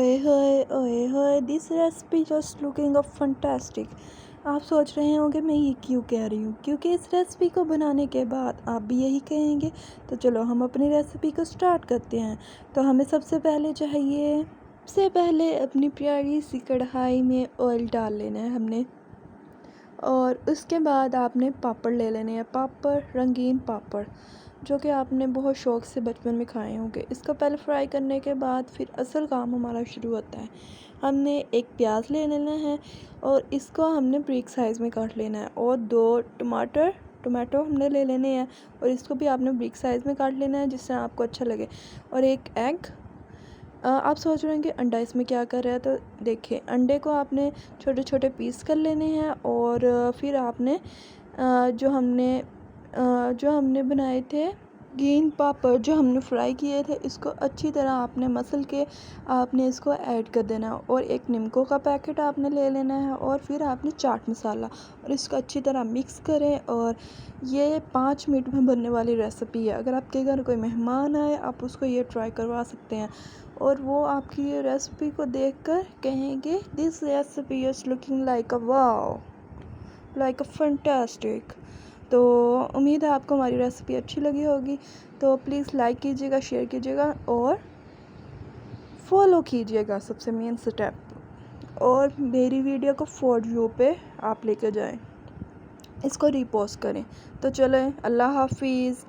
ओए होए this recipe just looking up fantastic. आप सोच रहे होंगे मैं ये क्यों कह रही हूँ, क्योंकि इस रेसिपी को बनाने के बाद आप भी यही कहेंगे। तो चलो हम अपनी रेसिपी को स्टार्ट करते हैं। तो हमें सबसे पहले अपनी प्यारी सी कढ़ाई में ऑयल डाल लेना है हमने, और उसके बाद आपने पापड़ ले लेने हैं, पापड़, रंगीन पापड़, जो कि आपने बहुत शौक़ से बचपन में खाए होंगे। इसको पहले फ्राई करने के बाद फिर असल काम हमारा शुरू होता है। हमने एक प्याज ले लेना है और इसको हमने ब्रिक साइज़ में काट लेना है, और 2 टमाटो हमने ले लेने हैं और इसको भी आपने ब्रिक साइज़ में काट लेना है जिससे आपको अच्छा लगे, और एक एग। आप सोच रहे हैं कि अंडा इसमें क्या कर रहा है, तो देखिए अंडे को आपने छोटे छोटे पीस कर लेने हैं, और फिर आपने जो हमने बनाए थे ग्रीन पापड़, जो हमने फ्राई किए थे, इसको अच्छी तरह आपने मसल के आपने इसको ऐड कर देना है, और एक निम्को का पैकेट आपने ले लेना है, और फिर आपने चाट मसाला, और इसको अच्छी तरह मिक्स करें। और ये 5 मिनट में बनने वाली रेसिपी है। अगर आपके घर कोई मेहमान आए आप उसको ये ट्राई करवा सकते हैं, और वो आपकी ये रेसिपी को देखकर कहेंगे this recipe is looking like a wow, like a fantastic. तो उम्मीद है आपको हमारी रेसिपी अच्छी लगी होगी। तो प्लीज़ लाइक कीजिएगा, शेयर कीजिएगा और फॉलो कीजिएगा, सबसे मेन स्टेप। और मेरी वीडियो को फॉर व्यू पे आप लेकर जाएं, इसको रीपोस्ट करें। तो चलें, अल्लाह हाफिज़।